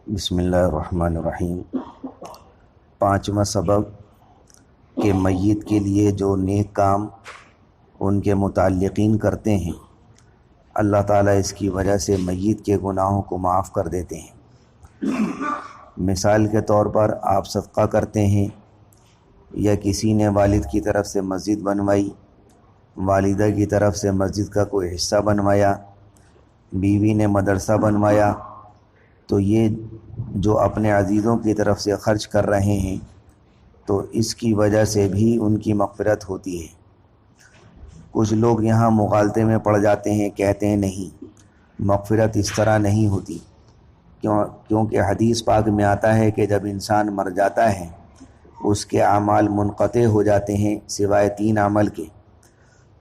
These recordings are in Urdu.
بسم اللہ الرحمن الرحیم۔ پانچواں سبب کہ میت کے لیے جو نیک کام ان کے متعلقین کرتے ہیں، اللہ تعالیٰ اس کی وجہ سے میت کے گناہوں کو معاف کر دیتے ہیں۔ مثال کے طور پر آپ صدقہ کرتے ہیں، یا کسی نے والد کی طرف سے مسجد بنوائی، والدہ کی طرف سے مسجد کا کوئی حصہ بنوایا، بیوی نے مدرسہ بنوایا، تو یہ جو اپنے عزیزوں کی طرف سے خرچ کر رہے ہیں تو اس کی وجہ سے بھی ان کی مغفرت ہوتی ہے۔ کچھ لوگ یہاں مغالطے میں پڑ جاتے ہیں، کہتے ہیں نہیں، مغفرت اس طرح نہیں ہوتی، کیونکہ حدیث پاک میں آتا ہے کہ جب انسان مر جاتا ہے اس کے اعمال منقطع ہو جاتے ہیں سوائے 3 عمل کے۔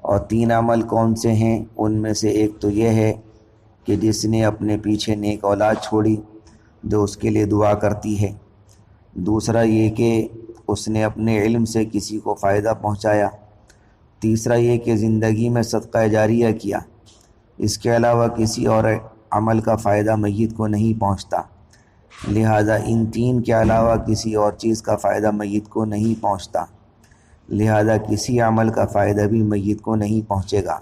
اور 3 عمل کون سے ہیں؟ ان میں سے ایک تو یہ ہے کہ جس نے اپنے پیچھے نیک اولاد چھوڑی جو اس کے لیے دعا کرتی ہے، دوسرا یہ کہ اس نے اپنے علم سے کسی کو فائدہ پہنچایا، تیسرا یہ کہ زندگی میں صدقہ جاریہ کیا۔ اس کے علاوہ کسی اور عمل کا فائدہ میت کو نہیں پہنچتا، لہذا ان 3 کے علاوہ کسی اور چیز کا فائدہ میت کو نہیں پہنچتا، لہذا کسی عمل کا فائدہ بھی میت کو نہیں پہنچے گا۔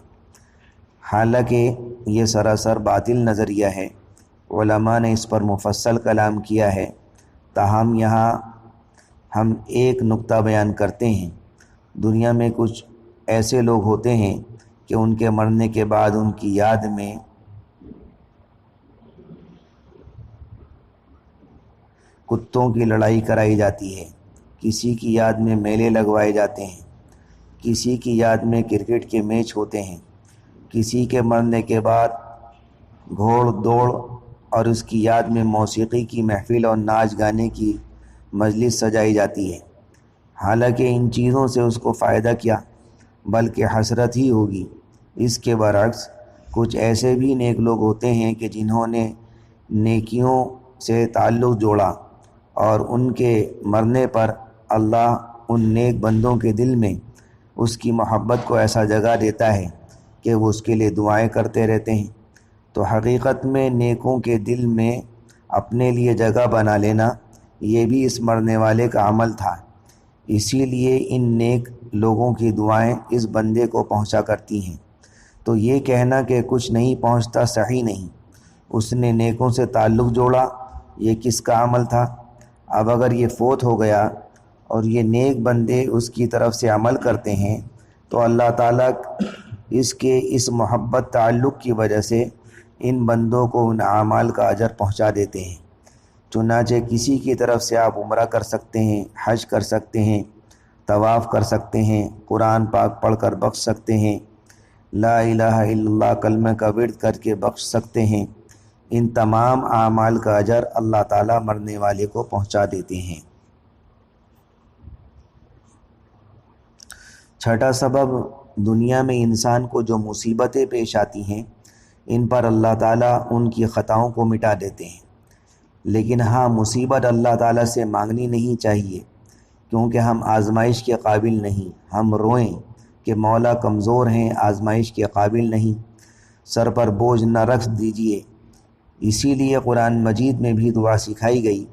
حالانکہ یہ سراسر باطل نظریہ ہے، علماء نے اس پر مفصل کلام کیا ہے، تاہم یہاں ہم ایک نقطہ بیان کرتے ہیں۔ دنیا میں کچھ ایسے لوگ ہوتے ہیں کہ ان کے مرنے کے بعد ان کی یاد میں کتوں کی لڑائی کرائی جاتی ہے، کسی کی یاد میں میلے لگوائے جاتے ہیں، کسی کی یاد میں کرکٹ کے میچ ہوتے ہیں، کسی کے مرنے کے بعد گھوڑ دوڑ اور اس کی یاد میں موسیقی کی محفل اور ناچ گانے کی مجلس سجائی جاتی ہے۔ حالانکہ ان چیزوں سے اس کو فائدہ کیا، بلکہ حسرت ہی ہوگی۔ اس کے برعکس کچھ ایسے بھی نیک لوگ ہوتے ہیں کہ جنہوں نے نیکیوں سے تعلق جوڑا اور ان کے مرنے پر اللہ ان نیک بندوں کے دل میں اس کی محبت کو ایسا جگہ دیتا ہے کہ وہ اس کے لیے دعائیں کرتے رہتے ہیں۔ تو حقیقت میں نیکوں کے دل میں اپنے لیے جگہ بنا لینا یہ بھی اس مرنے والے کا عمل تھا، اسی لیے ان نیک لوگوں کی دعائیں اس بندے کو پہنچا کرتی ہیں۔ تو یہ کہنا کہ کچھ نہیں پہنچتا صحیح نہیں، اس نے نیکوں سے تعلق جوڑا، یہ کس کا عمل تھا؟ اب اگر یہ فوت ہو گیا اور یہ نیک بندے اس کی طرف سے عمل کرتے ہیں تو اللہ تعالیٰ اس کے اس محبت تعلق کی وجہ سے ان بندوں کو ان اعمال کا اجر پہنچا دیتے ہیں۔ چنانچہ کسی کی طرف سے آپ عمرہ کر سکتے ہیں، حج کر سکتے ہیں، طواف کر سکتے ہیں، قرآن پاک پڑھ کر بخش سکتے ہیں، لا الہ الا اللہ کلمہ کا ورد کر کے بخش سکتے ہیں۔ ان تمام اعمال کا اجر اللہ تعالیٰ مرنے والے کو پہنچا دیتے ہیں۔ چھٹا سبب، دنیا میں انسان کو جو مصیبتیں پیش آتی ہیں ان پر اللہ تعالیٰ ان کی خطاؤں کو مٹا دیتے ہیں۔ لیکن ہاں، مصیبت اللہ تعالیٰ سے مانگنی نہیں چاہیے، کیونکہ ہم آزمائش کے قابل نہیں۔ ہم روئیں کہ مولا کمزور ہیں، آزمائش کے قابل نہیں، سر پر بوجھ نہ رکھ دیجیے۔ اسی لیے قرآن مجید میں بھی دعا سکھائی گئی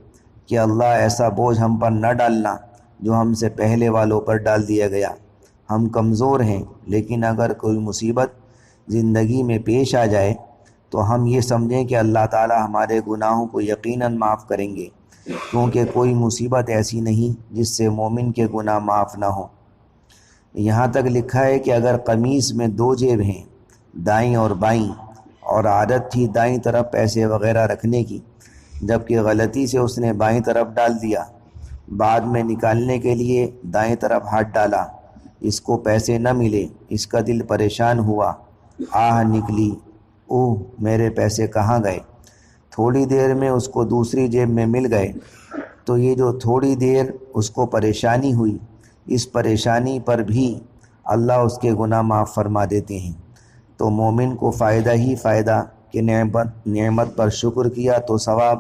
کہ اللہ ایسا بوجھ ہم پر نہ ڈالنا جو ہم سے پہلے والوں پر ڈال دیا گیا۔ ہم کمزور ہیں، لیکن اگر کوئی مصیبت زندگی میں پیش آ جائے تو ہم یہ سمجھیں کہ اللہ تعالی ہمارے گناہوں کو یقیناً معاف کریں گے، کیونکہ کوئی مصیبت ایسی نہیں جس سے مومن کے گناہ معاف نہ ہوں۔ یہاں تک لکھا ہے کہ اگر قمیص میں 2 جیب ہیں، دائیں اور بائیں، اور عادت تھی دائیں طرف پیسے وغیرہ رکھنے کی، جبکہ غلطی سے اس نے بائیں طرف ڈال دیا، بعد میں نکالنے کے لیے دائیں طرف ہاتھ ڈالا، اس کو پیسے نہ ملے، اس کا دل پریشان ہوا، آہ نکلی، اوہ میرے پیسے کہاں گئے؟ تھوڑی دیر میں اس کو دوسری جیب میں مل گئے، تو یہ جو تھوڑی دیر اس کو پریشانی ہوئی، اس پریشانی پر بھی اللہ اس کے گناہ معاف فرما دیتے ہیں۔ تو مومن کو فائدہ ہی فائدہ کہ نعمت پر شکر کیا تو ثواب،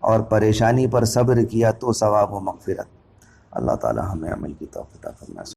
اور پریشانی پر صبر کیا تو ثواب و مغفرت۔ اللہ تعالی ہمیں عمل کی توفیق عطا فرمائے۔